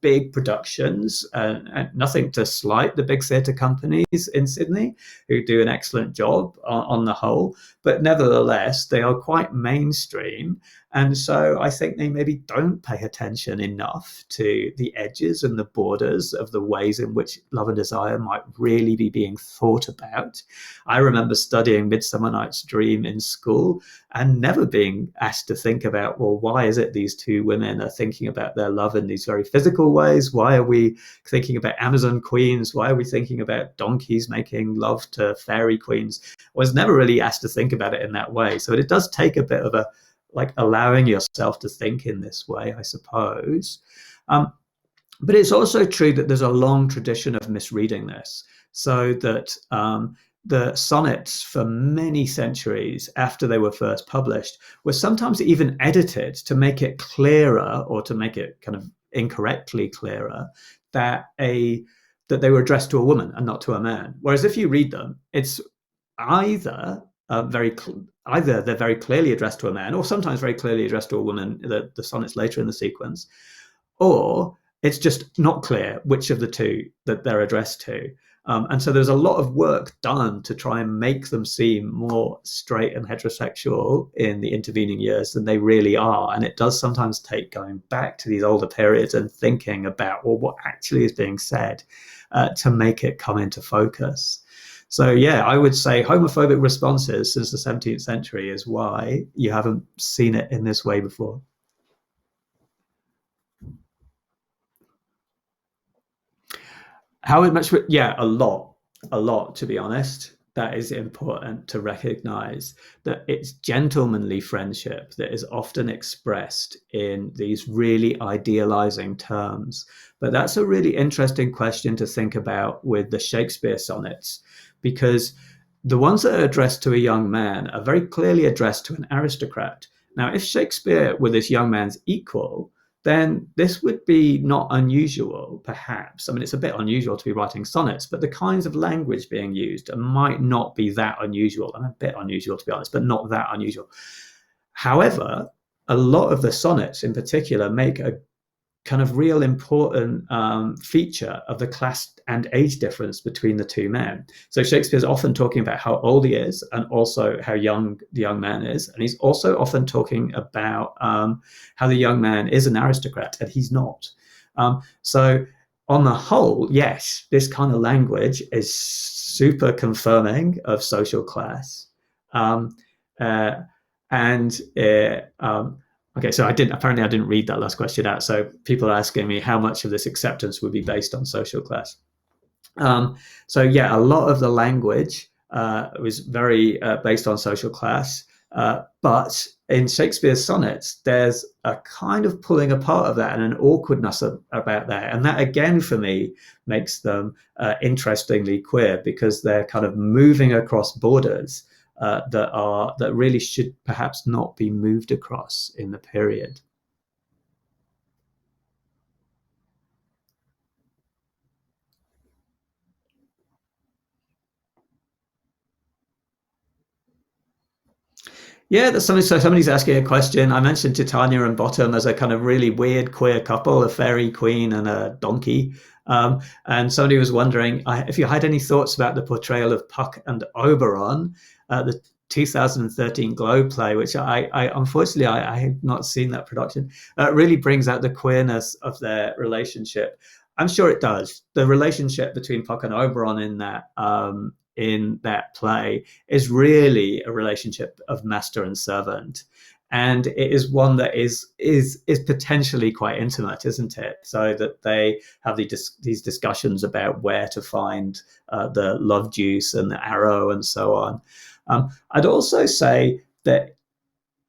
big productions, and nothing to slight the big theatre companies in Sydney, who do an excellent job on the whole, but nevertheless they are quite mainstream. And so I think they maybe don't pay attention enough to the edges and the borders of the ways in which love and desire might really be being thought about. I remember studying Midsummer Night's Dream in school and never being asked to think about, well, why is it these two women are thinking about their love in these very physical ways? Why are we thinking about Amazon queens? Why are we thinking about donkeys making love to fairy queens? I was never really asked to think about it in that way. So it does take a bit of a allowing yourself to think in this way, I suppose. But it's also true that there's a long tradition of misreading this, so that the sonnets for many centuries after they were first published were sometimes even edited to make it clearer, or to make it kind of incorrectly clearer, that they were addressed to a woman and not to a man. Whereas if you read them, it's either they're very clearly addressed to a man, or sometimes very clearly addressed to a woman, the sonnets later in the sequence, or it's just not clear which of the two that they're addressed to. And so there's a lot of work done to try and make them seem more straight and heterosexual in the intervening years than they really are. And it does sometimes take going back to these older periods and thinking about, well, what actually is being said to make it come into focus. So, yeah, I would say homophobic responses since the 17th century is why you haven't seen it in this way before. How much? Yeah, a lot, to be honest. That is important to recognize, that it's gentlemanly friendship that is often expressed in these really idealizing terms. But that's a really interesting question to think about with the Shakespeare sonnets, because the ones that are addressed to a young man are very clearly addressed to an aristocrat. Now, if Shakespeare were this young man's equal, then this would be not unusual, perhaps. I mean, it's a bit unusual to be writing sonnets, but the kinds of language being used might not be that unusual. And a bit unusual, to be honest, but not that unusual. However, a lot of the sonnets in particular make a kind of real important feature of the class and age difference between the two men. So Shakespeare's often talking about how old he is and also how young the young man is. And he's also often talking about how the young man is an aristocrat and he's not. So on the whole, yes, this kind of language is super confirming of social class. Okay, so I didn't read that last question out. So people are asking me how much of this acceptance would be based on social class. So yeah, a lot of the language was very based on social class. But in Shakespeare's sonnets, there's a kind of pulling apart of that and an awkwardness about that. And that, again, for me, makes them interestingly queer, because they're kind of moving across borders that really should perhaps not be moved across in the period. Yeah, that's something. So somebody's asking a question. I mentioned Titania and Bottom as a kind of really weird queer couple, a fairy queen and a donkey. And somebody was wondering if you had any thoughts about the portrayal of Puck and Oberon, the 2013 Globe play, which I unfortunately I have not seen that production. Really brings out the queerness of their relationship. I'm sure it does. The relationship between Puck and Oberon in that play is really a relationship of master and servant, and it is one that is potentially quite intimate, isn't it? So that they have these discussions about where to find the love juice and the arrow and so on. I'd also say that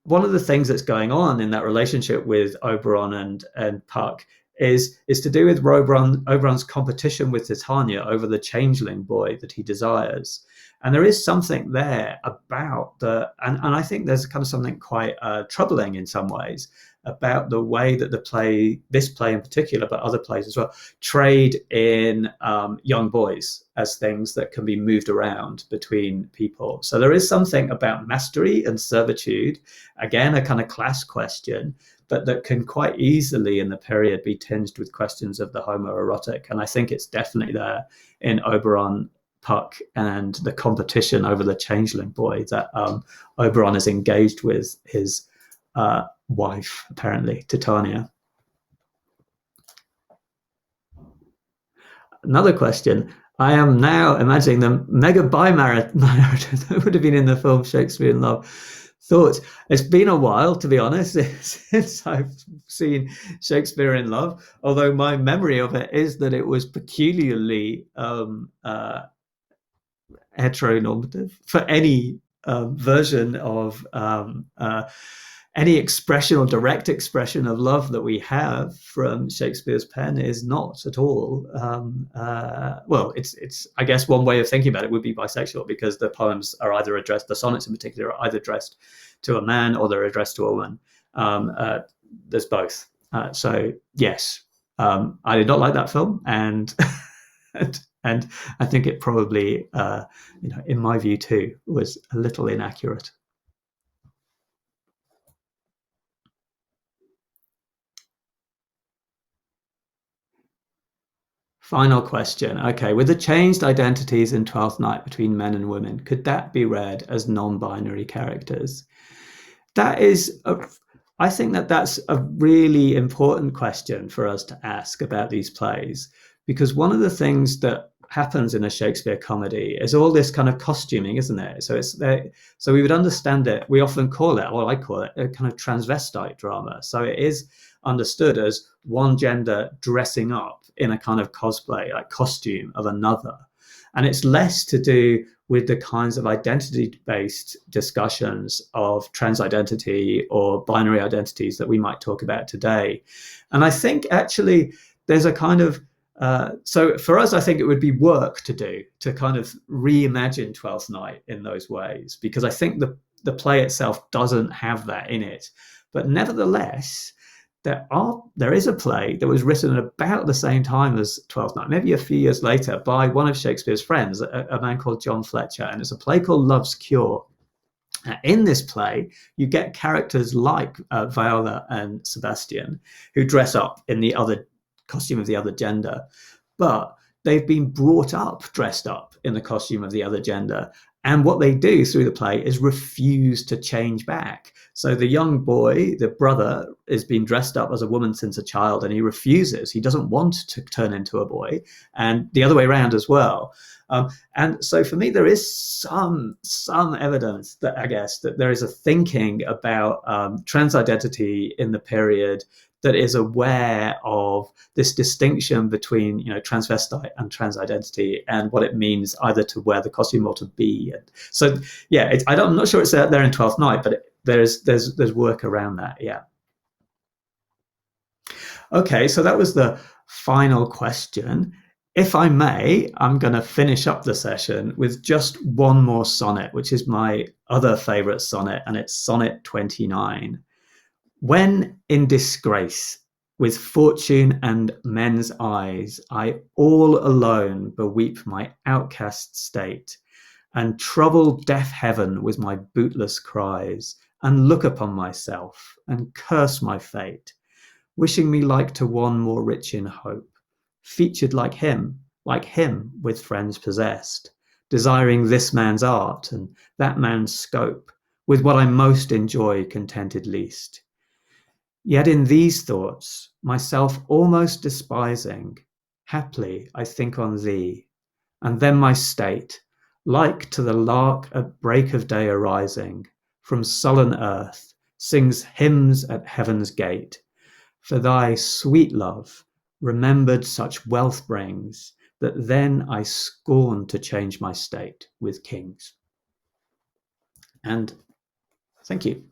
one of the things that's going on in that relationship with Oberon and Puck is to do with Oberon's competition with Titania over the changeling boy that he desires. And there is something there about and I think there's kind of something quite troubling in some ways about the way that this play in particular, but other plays as well, trade in young boys as things that can be moved around between people. So there is something about mastery and servitude, again, a kind of class question, but that can quite easily in the period be tinged with questions of the homoerotic. And I think it's definitely there in Oberon, Puck, and the competition over the changeling boy that Oberon is engaged with his wife, apparently, Titania. Another question. I am now imagining the mega bi-marathon that would have been in the film Shakespeare in Love. Thoughts? It's been a while, to be honest, since I've seen Shakespeare in Love, although my memory of it is that it was peculiarly heteronormative for any version of any expression or direct expression of love that we have from Shakespeare's pen is not at all. Well, it's I guess one way of thinking about it would be bisexual, because the poems are either addressed, the sonnets in particular, are either addressed to a man or they're addressed to a woman. There's both. So yes, I did not like that film, and and I think it probably, in my view too, was a little inaccurate. Final question. Okay, with the changed identities in Twelfth Night between men and women, could that be read as non-binary characters? I think that's a really important question for us to ask about these plays, because one of the things that happens in a Shakespeare comedy is all this kind of costuming, isn't it? So we would understand it. We often call it, or I call it, a kind of transvestite drama. So it is understood as one gender dressing up in a kind of cosplay, like costume of another. And it's less to do with the kinds of identity-based discussions of trans identity or binary identities that we might talk about today. And I think actually there's a kind of, so for us, I think it would be work to do to kind of reimagine Twelfth Night in those ways, because I think the play itself doesn't have that in it. But nevertheless, there is a play that was written at about the same time as Twelfth Night, maybe a few years later, by one of Shakespeare's friends, a man called John Fletcher, and it's a play called Love's Cure. In this play, you get characters like Viola and Sebastian, who dress up in the other costume of the other gender, but they've been brought up dressed up in the costume of the other gender. And what they do through the play is refuse to change back. So the young boy, the brother, has been dressed up as a woman since a child, and he refuses. He doesn't want to turn into a boy, and the other way around as well. And so for me, there is some evidence that I guess that there is a thinking about trans identity in the period that is aware of this distinction between, transvestite and trans identity and what it means either to wear the costume or to be. So yeah, I'm not sure it's out there in 12th Night, but there's work around that. Yeah. Okay, so that was the final question. If I may, I'm going to finish up the session with just one more sonnet, which is my other favorite sonnet, and it's Sonnet 29. When in disgrace, with fortune and men's eyes, I all alone beweep my outcast state, and trouble deaf heaven with my bootless cries, and look upon myself, and curse my fate, wishing me like to one more rich in hope, featured like him with friends possessed, desiring this man's art and that man's scope, with what I most enjoy contented least. Yet in these thoughts, myself almost despising, haply I think on thee, and then my state, like to the lark at break of day arising, from sullen earth, sings hymns at heaven's gate, for thy sweet love, remembered such wealth brings, that then I scorn to change my state with kings. And thank you.